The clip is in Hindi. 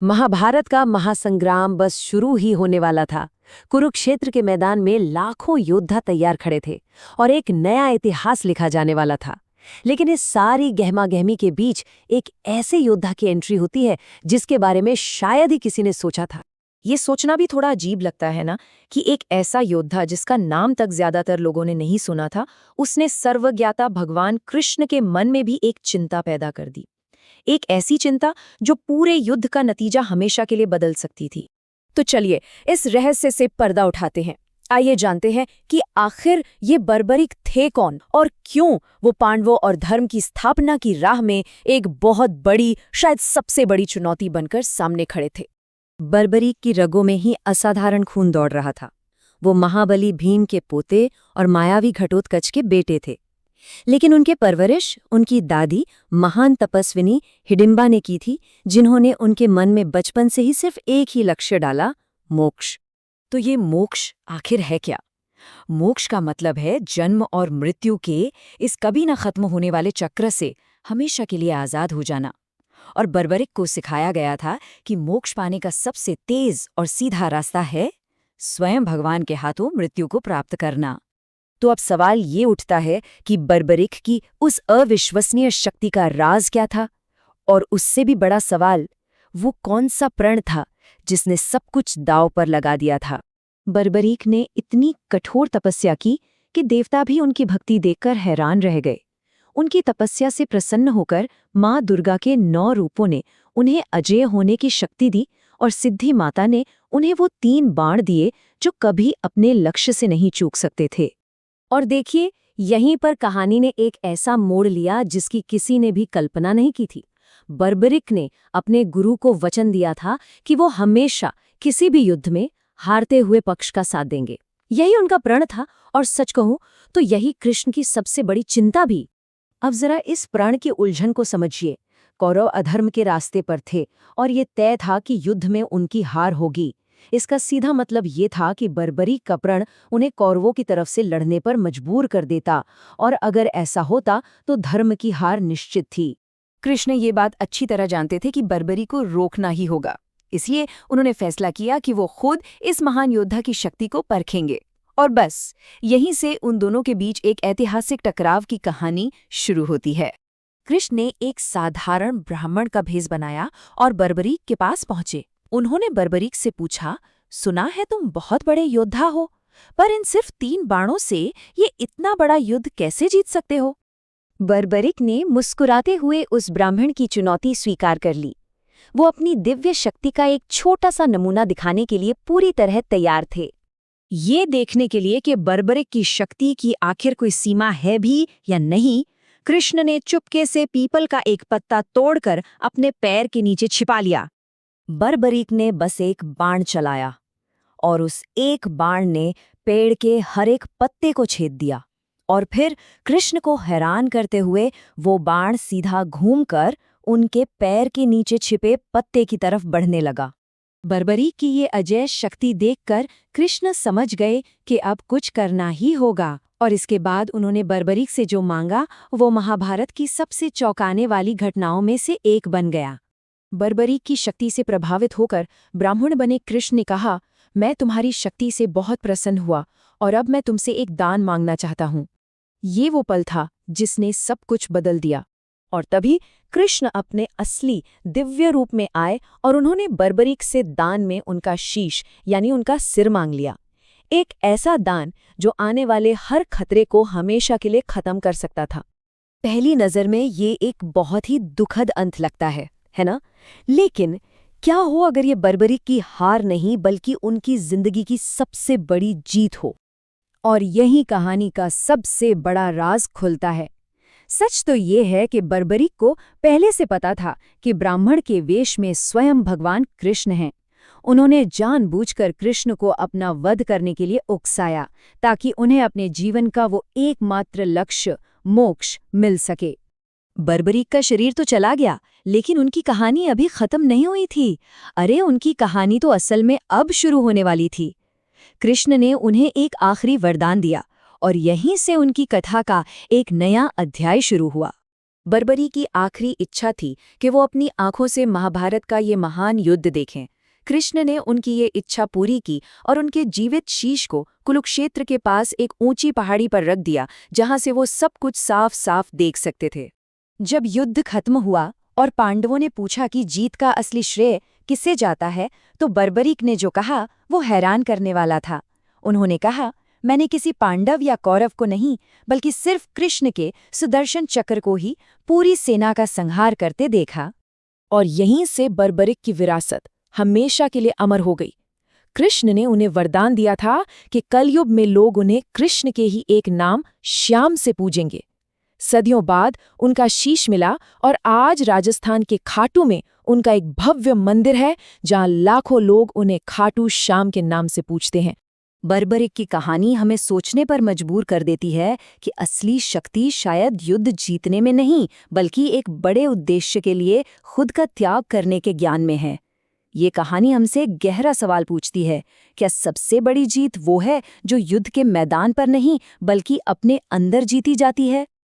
महाभारत का महासंग्राम बस शुरू ही होने वाला था। कुरुक्षेत्र के मैदान में लाखों योद्धा तैयार खड़े थे और एक नया इतिहास लिखा जाने वाला था। लेकिन इस सारी गहमागहमी के बीच एक ऐसे योद्धा की एंट्री होती है जिसके बारे में शायद ही किसी ने सोचा था। ये सोचना भी थोड़ा अजीब लगता है ना कि एक ऐसा योद्धा जिसका नाम तक ज्यादातर लोगों ने नहीं सुना था, उसने सर्वज्ञाता भगवान कृष्ण के मन में भी एक चिंता पैदा कर दी। एक ऐसी चिंता जो पूरे युद्ध का नतीजा हमेशा के लिए बदल सकती थी। तो चलिए इस रहस्य से पर्दा उठाते हैं। आइए जानते हैं कि आखिर ये बर्बरीक थे कौन और क्यों वो पांडवों और धर्म की स्थापना की राह में एक बहुत बड़ी, शायद सबसे बड़ी चुनौती बनकर सामने खड़े थे। बर्बरीक की रगों में ही असाधारण खून दौड़ रहा था। वो महाबली भीम के पोते और मायावी घटोत्कच के बेटे थे। लेकिन उनके परवरिश उनकी दादी महान तपस्विनी हिडिंबा ने की थी, जिन्होंने उनके मन में बचपन से ही सिर्फ एक ही लक्ष्य डाला, मोक्ष। तो ये मोक्ष आखिर है क्या? मोक्ष का मतलब है जन्म और मृत्यु के इस कभी न खत्म होने वाले चक्र से हमेशा के लिए आजाद हो जाना। और बर्बरिक को सिखाया गया था कि मोक्ष पाने का सबसे तेज और सीधा रास्ता है स्वयं भगवान के हाथों मृत्यु को प्राप्त करना। तो अब सवाल ये उठता है कि बर्बरिक की उस अविश्वसनीय शक्ति का राज क्या था? और उससे भी बड़ा सवाल, वो कौन सा प्रण था जिसने सब कुछ दांव पर लगा दिया था? बर्बरीक ने इतनी कठोर तपस्या की कि देवता भी उनकी भक्ति देखकर हैरान रह गए। उनकी तपस्या से प्रसन्न होकर माँ दुर्गा के 9 रूपों ने उन्हें अजेय होने की शक्ति दी और सिद्धि माता ने उन्हें वो 3 बाण दिए जो कभी अपने लक्ष्य से नहीं चूक सकते थे। और देखिए, यहीं पर कहानी ने एक ऐसा मोड़ लिया जिसकी किसी ने भी कल्पना नहीं की थी। बर्बरिक ने अपने गुरु को वचन दिया था कि वो हमेशा किसी भी युद्ध में हारते हुए पक्ष का साथ देंगे। यही उनका प्रण था और सच कहूं तो यही कृष्ण की सबसे बड़ी चिंता भी। अब जरा इस प्रण की उलझन को समझिए। कौरव अधर्म के रास्ते पर थे और ये तय था कि युद्ध में उनकी हार होगी। इसका सीधा मतलब ये था कि बर्बरीक का प्रण उन्हें कौरवों की तरफ से लड़ने पर मजबूर कर देता, और अगर ऐसा होता तो धर्म की हार निश्चित थी। कृष्ण ये बात अच्छी तरह जानते थे कि बर्बरी को रोकना ही होगा। इसलिए उन्होंने फैसला किया कि वो खुद इस महान योद्धा की शक्ति को परखेंगे। और बस यहीं से उन दोनों के बीच एक ऐतिहासिक टकराव की कहानी शुरू होती है। कृष्ण ने एक साधारण ब्राह्मण का भेष बनाया और बर्बरीक के पास पहुंचे। उन्होंने बर्बरीक से पूछा, सुना है तुम बहुत बड़े योद्धा हो, पर इन सिर्फ 3 बाणों से ये इतना बड़ा युद्ध कैसे जीत सकते हो? बर्बरिक ने मुस्कुराते हुए उस ब्राह्मण की चुनौती स्वीकार कर ली। वो अपनी दिव्य शक्ति का एक छोटा सा नमूना दिखाने के लिए पूरी तरह तैयार थे। ये देखने के लिए कि बर्बरिक की शक्ति की आखिर कोई सीमा है भी या नहीं, कृष्ण ने चुपके से पीपल का एक पत्ता तोड़कर अपने पैर के नीचे छिपा लिया। बर्बरीक ने बस एक बाण चलाया और उस एक बाण ने पेड़ के हर एक पत्ते को छेद दिया। और फिर कृष्ण को हैरान करते हुए वो बाण सीधा घूमकर उनके पैर के नीचे छिपे पत्ते की तरफ बढ़ने लगा। बर्बरीक की ये अजेय शक्ति देखकर कृष्ण समझ गए कि अब कुछ करना ही होगा, और इसके बाद उन्होंने बर्बरीक से जो मांगा वो महाभारत की सबसे चौंकाने वाली घटनाओं में से एक बन गया। बर्बरीक की शक्ति से प्रभावित होकर ब्राह्मण बने कृष्ण ने कहा, मैं तुम्हारी शक्ति से बहुत प्रसन्न हुआ और अब मैं तुमसे एक दान मांगना चाहता हूँ। ये वो पल था जिसने सब कुछ बदल दिया। और तभी कृष्ण अपने असली दिव्य रूप में आए और उन्होंने बर्बरीक से दान में उनका शीश यानी उनका सिर मांग लिया। एक ऐसा दान जो आने वाले हर खतरे को हमेशा के लिए खत्म कर सकता था। पहली नज़र में ये एक बहुत ही दुखद अंत लगता है ना? लेकिन क्या हो अगर ये बर्बरीक की हार नहीं बल्कि उनकी जिंदगी की सबसे बड़ी जीत हो? और यही कहानी का सबसे बड़ा राज खुलता है। सच तो ये है कि बर्बरीक को पहले से पता था कि ब्राह्मण के वेश में स्वयं भगवान कृष्ण हैं। उन्होंने जानबूझकर कृष्ण को अपना वध करने के लिए उकसाया ताकि उन्हें अपने जीवन का वो एकमात्र लक्ष्य मोक्ष मिल सके। बर्बरीक का शरीर तो चला गया, लेकिन उनकी कहानी अभी खत्म नहीं हुई थी। अरे उनकी कहानी तो असल में अब शुरू होने वाली थी। कृष्ण ने उन्हें एक आखिरी वरदान दिया और यहीं से उनकी कथा का एक नया अध्याय शुरू हुआ। बर्बरी की आखिरी इच्छा थी कि वो अपनी आंखों से महाभारत का ये महान युद्ध देखें। कृष्ण ने उनकी ये इच्छा पूरी की और उनके जीवित शीश को कुरुक्षेत्र के पास एक ऊंची पहाड़ी पर रख दिया, जहां से वो सब कुछ साफ साफ देख सकते थे। जब युद्ध खत्म हुआ और पांडवों ने पूछा कि जीत का असली श्रेय किससे जाता है, तो बर्बरीक ने जो कहा वो हैरान करने वाला था। उन्होंने कहा, मैंने किसी पांडव या कौरव को नहीं, बल्कि सिर्फ कृष्ण के सुदर्शन चक्र को ही पूरी सेना का संहार करते देखा। और यहीं से बर्बरिक की विरासत हमेशा के लिए अमर हो गई। कृष्ण ने उन्हें वरदान दिया था कि कलयुग में लोग उन्हें कृष्ण के ही एक नाम श्याम से पूजेंगे। सदियों बाद उनका शीश मिला और आज राजस्थान के खाटू में उनका एक भव्य मंदिर है, जहां लाखों लोग उन्हें खाटू श्याम के नाम से पूजते हैं। बर्बरिक की कहानी हमें सोचने पर मजबूर कर देती है कि असली शक्ति शायद युद्ध जीतने में नहीं, बल्कि एक बड़े उद्देश्य के लिए खुद का त्याग करने के ज्ञान में है। ये कहानी हमसे गहरा सवाल पूछती है, क्या सबसे बड़ी जीत वो है जो युद्ध के मैदान पर नहीं, बल्कि अपने अंदर जीती जाती है?